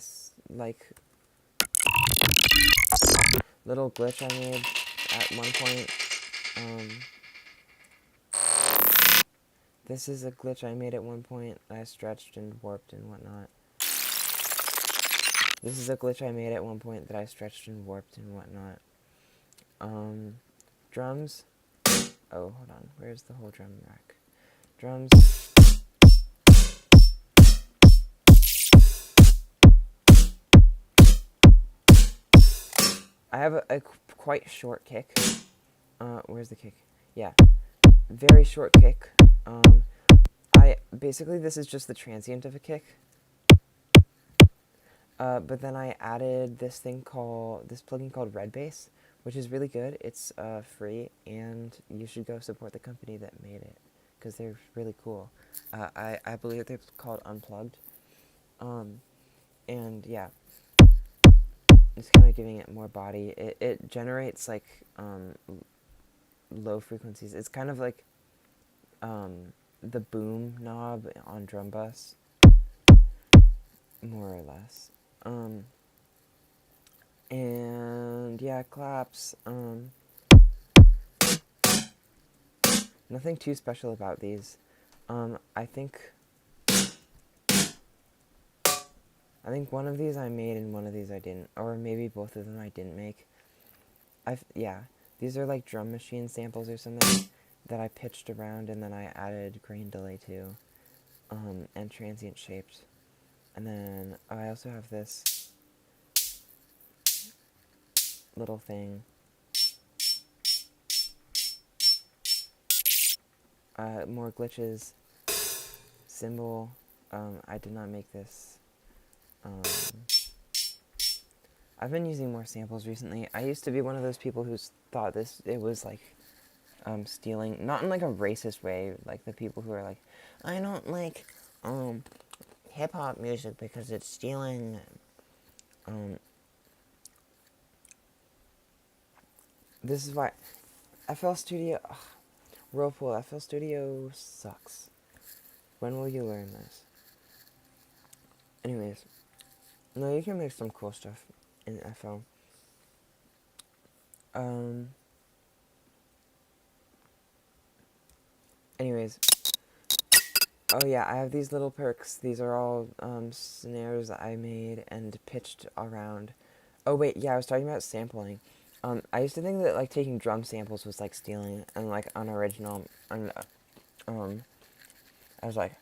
little glitch I made at one point. This is a glitch I made at one point. I stretched and warped and whatnot. This is a glitch I made at one point that I stretched and warped and whatnot. drums. Oh, hold on. Where's the whole drum rack? Drums. I have a quite short kick. Where's the kick? Yeah. Very short kick. Basically this is just the transient of a kick. But then I added this plugin called Red Bass, which is really good. It's free, and you should go support the company that made it, because they're really cool. I believe they're called Unplugged. And yeah, it's kind of giving it more body. It generates like low frequencies. It's kind of like the boom knob on drum bus, more or less. And yeah, claps. Nothing too special about these. I think one of these I made and one of these I didn't, or maybe both of them I didn't make. Yeah, these are like drum machine samples or something that I pitched around, and then I added grain delay to, and transient shapes. And then I also have this little thing. More glitches. Cymbal. I did not make this. I've been using more samples recently. I used to be one of those people who thought it was like stealing, not in like a racist way, like the people who are like, I don't like hip hop music because it's stealing this is why FL Studio Whirlpool FL Studio sucks. When will you learn this? Anyways, no, you can make some cool stuff in FL. Anyways, oh yeah, I have these little perks. These are all snares that I made and pitched around. Oh wait, yeah, I was talking about sampling. I used to think that like taking drum samples was like stealing and like unoriginal, and I was like,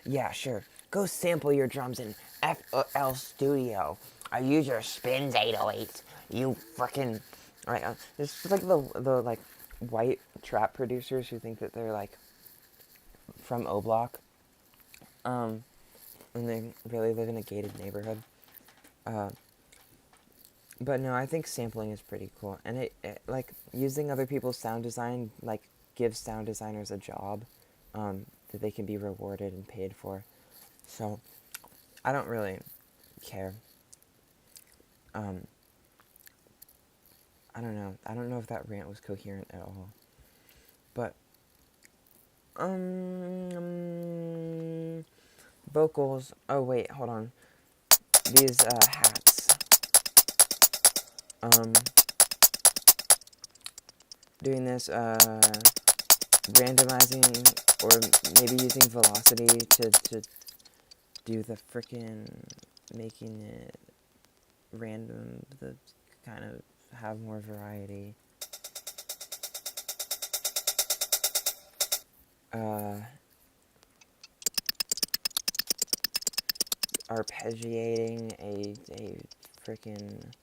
yeah, sure, go sample your drums in FL Studio. I use your Spins 808. You frickin' like it's like the like white trap producers who think that they're like from O Block, and they really live in a gated neighborhood. But no, I think sampling is pretty cool, and it like using other people's sound design like gives sound designers a job that they can be rewarded and paid for. So I don't really care. I don't know. I don't know if that rant was coherent at all. But vocals. Oh wait, hold on. These hats. Doing this randomizing or maybe using velocity to do the frickin' making it random, the kind of have more variety. Arpeggiating a frickin'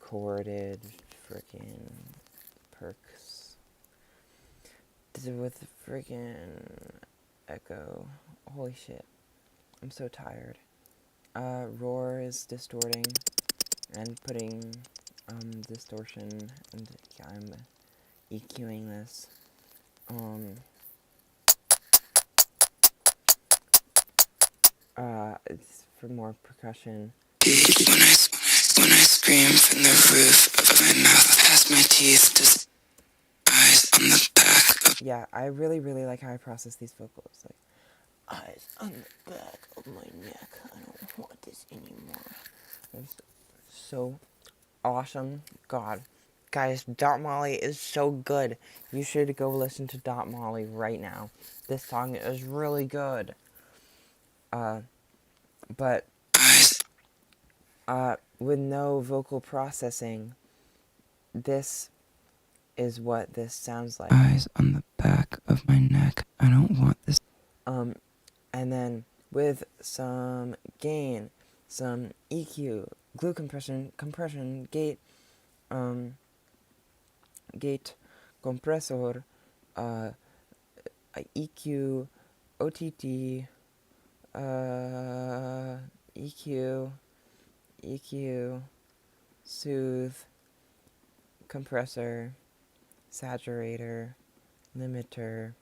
chorded frickin' perks with frickin' echo. Holy shit, I'm so tired. Roar is distorting and putting distortion, and I'm EQing this. It's for more percussion. When I scream from the roof of my mouth, past my teeth, just eyes on the back of... Yeah, I really like how I process these vocals. Like, eyes on the back of my neck. I don't want this anymore. It's so awesome. God. Guys, Dot Molly is so good. You should go listen to Dot Molly right now. This song is really good. But with no vocal processing, this is what this sounds like. Eyes on the back of my neck. I don't want this. And then with some gain, some EQ, glue compression, gate, gate, compressor, EQ, OTT, EQ, soothe, compressor, saturator, limiter,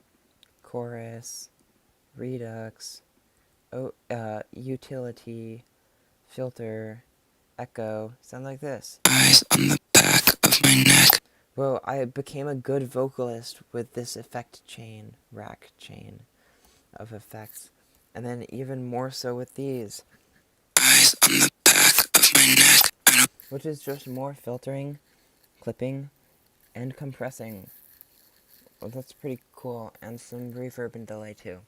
chorus, redux, utility, filter, echo. Sound like this. Eyes on the back of my neck. Well, I became a good vocalist with this effect chain, rack chain of effects. And then even more so with these. Eyes on the back of my neck. Which is just more filtering, clipping, and compressing. Well, that's pretty cool. And some reverb and delay too.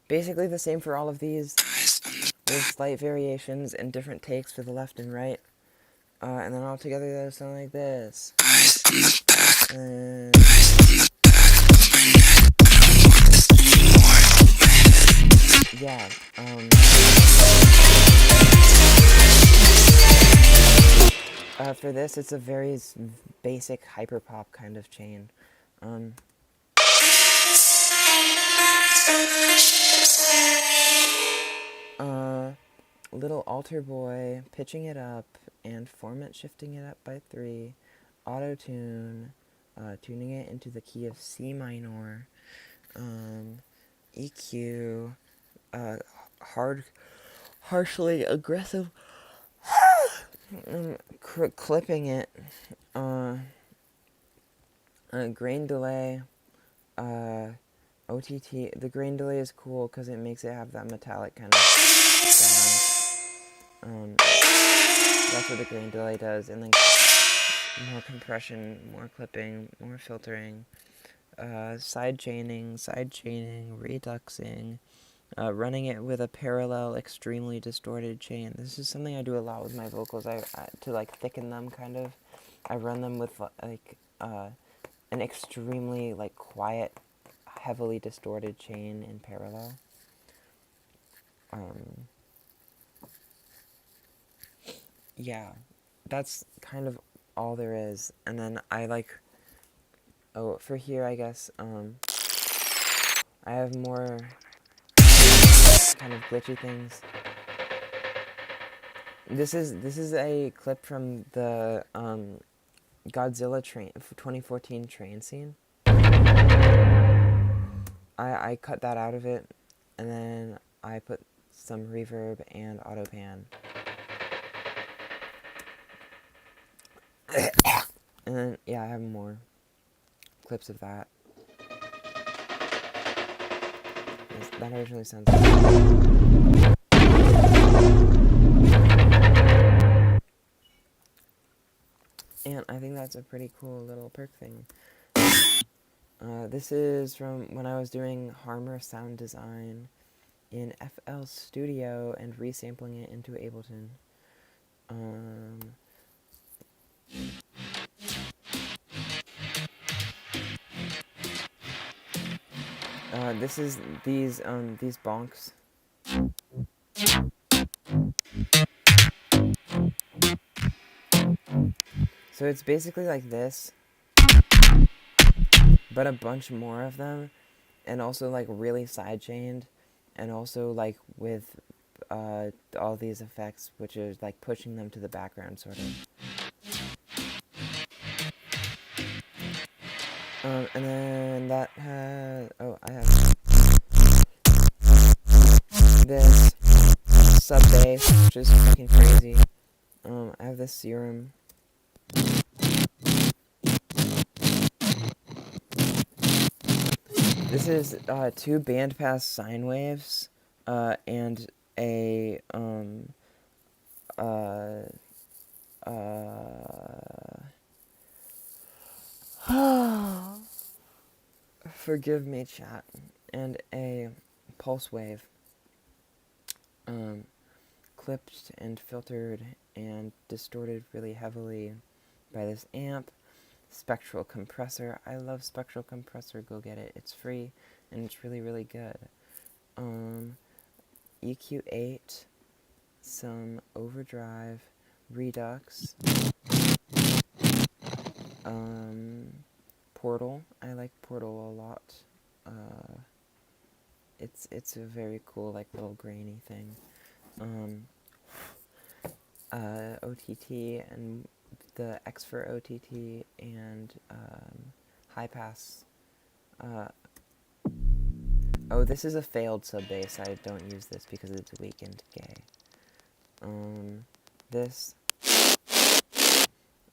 Basically the same for all of these. There's slight variations and different takes for the left and right. And then all together they sound like this. And yeah, for this, it's a very basic hyperpop kind of chain. Little alter boy, pitching it up, and format shifting it up by 3, auto-tune, tuning it into the key of C minor, EQ, harshly aggressive, clipping it, grain delay, OTT. The grain delay is cool because it makes it have that metallic kind of sound. That's what the grain delay does, and then more compression, more clipping, more filtering, side chaining, reduxing, running it with a parallel, extremely distorted chain. This is something I do a lot with my vocals. I to like thicken them, kind of. I run them with like an extremely like quiet, heavily distorted chain in parallel. Yeah, that's kind of all there is. And then I like, for here I guess, I have more kind of glitchy things. This is a clip from the Godzilla 2014 train scene. I cut that out of it, and then I put some reverb and auto pan. And then, yeah, I have more clips of that. That originally sounds like and I think that's a pretty cool little perk thing. This is from when I was doing Harmer sound design in FL Studio and resampling it into Ableton. This is these bonks. So it's basically like this, but a bunch more of them, and also like really sidechained, and also like with all these effects, which is like pushing them to the background, sort of. And then that has, I have this sub bass, which is fucking crazy. I have this serum. This is 2 bandpass sine waves, and a forgive me, chat, and a pulse wave, clipped and filtered and distorted really heavily by this amp, Spectral Compressor. I love Spectral Compressor. Go get it. It's free and it's really, really good. EQ8, some Overdrive, Redux, Portal. I like Portal a lot. It's a very cool, like, little grainy thing. OTT and the X for OTT and high pass. Oh, this is a failed sub bass. I don't use this because it's weak and gay. This,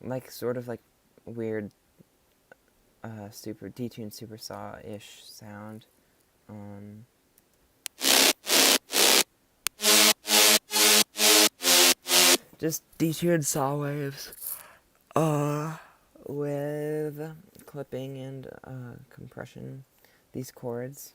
like, sort of like weird super detuned super saw-ish sound. Just detuned saw waves with clipping and compression. These chords.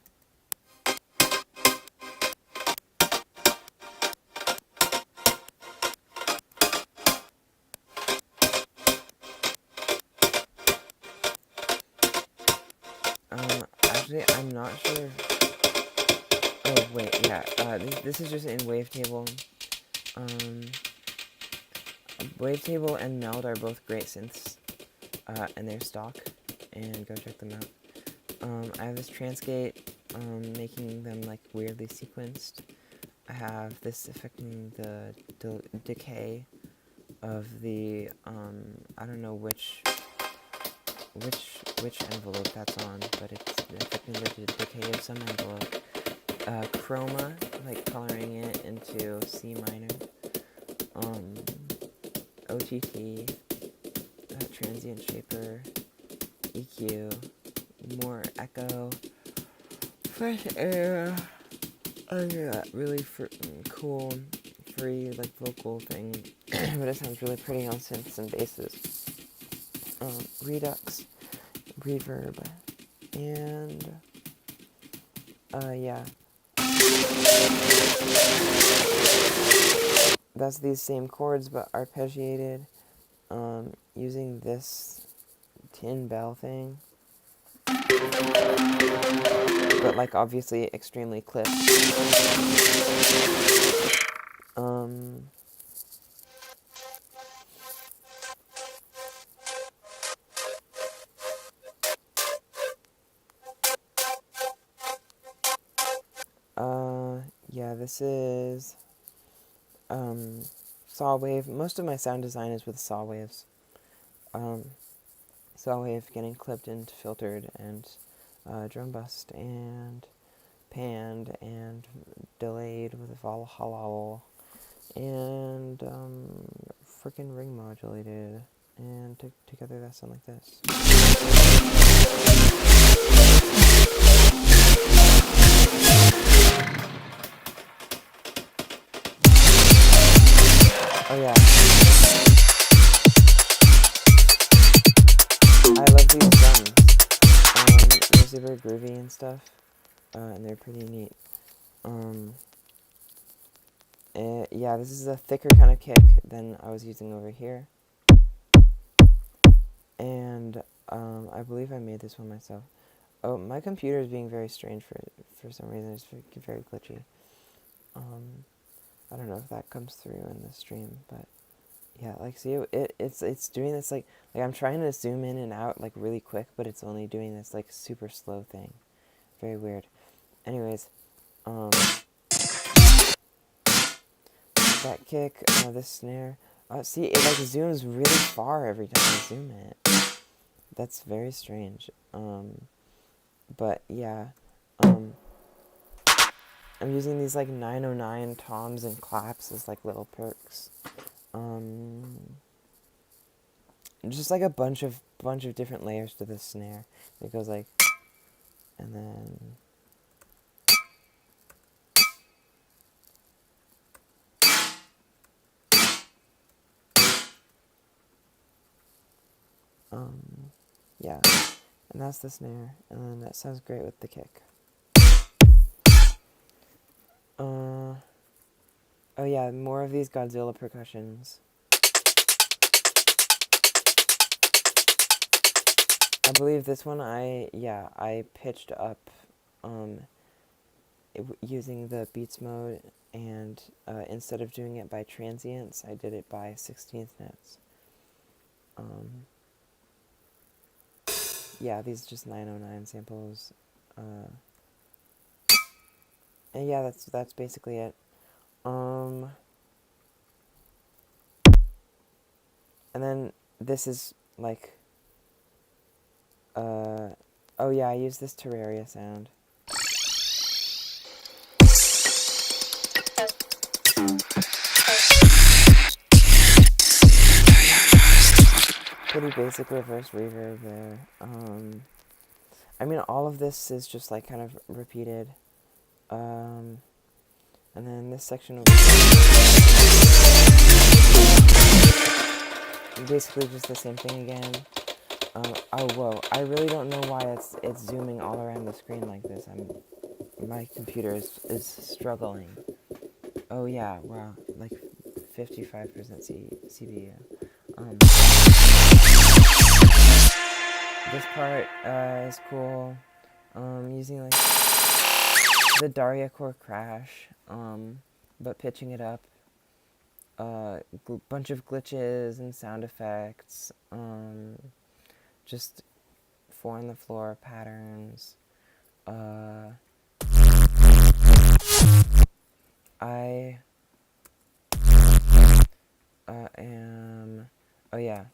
Actually, I'm not sure. Oh, wait, yeah. This is just in Wavetable. Wavetable and Meld are both great synths, and they're stock, and go check them out. I have this Transgate, making them, like, weirdly sequenced. I have this affecting the decay of the, I don't know which envelope that's on, but it's affecting the decay of some envelope. Chroma, like coloring it into C minor. OTT, transient shaper, EQ, more echo, fresh air. Yeah, really cool, free, like, vocal thing, but it sounds really pretty on synths and basses. Redux, reverb, and yeah. That's these same chords but arpeggiated, using this tin bell thing, but, like, obviously extremely clipped. Yeah, this is saw wave. Most of my sound design is with saw waves. Saw wave getting clipped and filtered and drum bust and panned and delayed with halal and frickin' ring modulated, and together that sound like this. Oh yeah. I love these drums. They're super groovy and stuff, and they're pretty neat. Yeah, this is a thicker kind of kick than I was using over here. And I believe I made this one myself. Oh, my computer is being very strange for some reason. It's very glitchy. I don't know if that comes through in the stream, but yeah, like, see, it's doing this, like I'm trying to zoom in and out, like, really quick, but it's only doing this, like, super slow thing. Very weird. Anyways, that kick, this snare. See, it, like, zooms really far every time I zoom it. That's very strange. But yeah, I'm using these, like, 909 toms and claps as, like, little perks. Just, like, a bunch of different layers to this snare. It goes like, and then yeah, and that's the snare, and then that sounds great with the kick. Oh yeah, more of these Godzilla percussions. I believe this one I pitched up using the beats mode, and instead of doing it by transients, I did it by 16th notes. Yeah, these are just 909 samples. And yeah, that's basically it. And then this is like, oh yeah, I use this Terraria sound. Pretty basic reverse reverb there. I mean, all of this is just like kind of repeated. And then this section over here, basically just the same thing again. Oh whoa! I really don't know why it's zooming all around the screen like this. My computer is struggling. Oh yeah, wow, like 55% CPU. This part is cool. Using like the Daria Core Crash, but pitching it up. Bunch of glitches and sound effects. Just 4 on the floor patterns. I am. Oh yeah.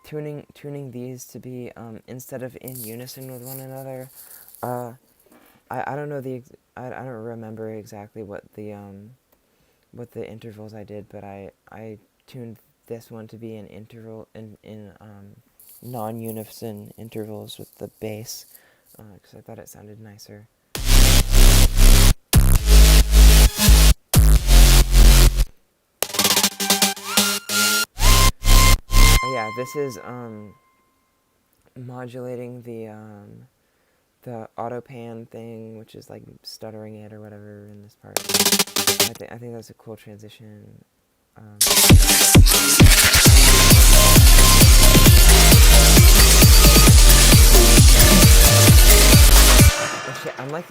Tuning these to be instead of in unison with one another. I don't know I don't remember exactly what the intervals I did, but I tuned this one to be an interval in non-unison intervals with the bass, because I thought it sounded nicer. Oh yeah, this is modulating the auto pan thing, which is like stuttering it or whatever in this part. I think that's a cool transition. Oh shit, I'm like,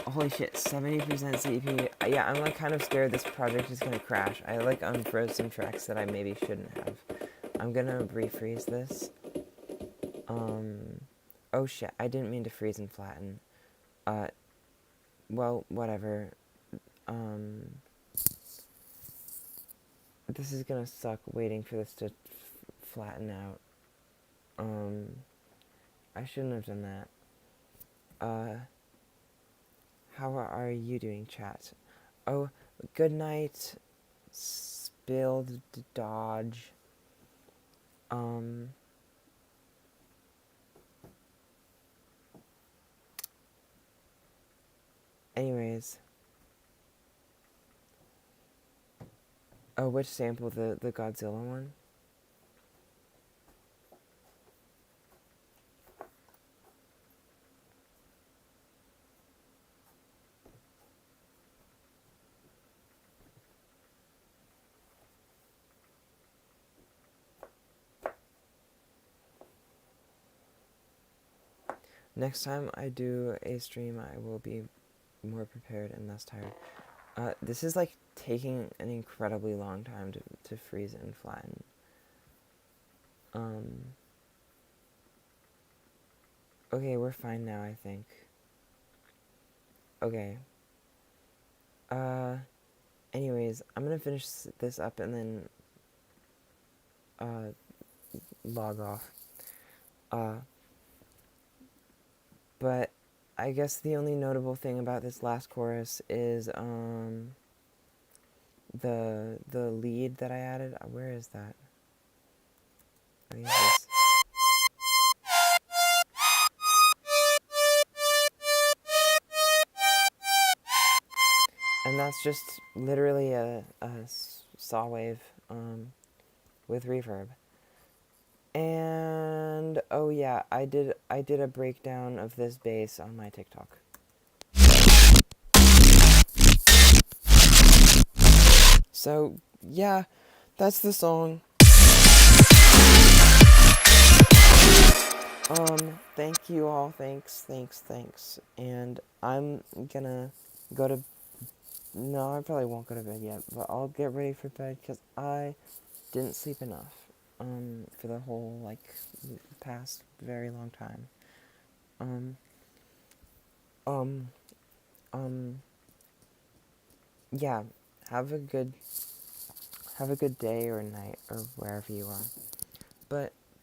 holy shit, 70% CPU. Yeah, I'm like kind of scared this project is gonna crash. I like unfroze some tracks that I maybe shouldn't have. I'm gonna refreeze this. Oh shit, I didn't mean to freeze and flatten. Well, whatever. This is gonna suck waiting for this to flatten out. I shouldn't have done that. How are you doing, chat? Oh, good night, spilled dodge. Anyways. Oh, which sample? The Godzilla one? Next time I do a stream, I will be more prepared and less tired. This is like taking an incredibly long time to freeze and flatten. Okay, we're fine now, I think. Okay. Anyways, I'm gonna finish this up and then log off. But I guess the only notable thing about this last chorus is the lead that I added. Where is that? I think it's this. And that's just literally a saw wave with reverb. And oh yeah, I did a breakdown of this bass on my TikTok. So yeah, that's the song. Thank you all. Thanks. And I'm gonna go to. No, I probably won't go to bed yet, but I'll get ready for bed because I didn't sleep enough. For the whole like past very long time. Um, um, um, yeah. Have a good, have a good day or night or wherever you are. But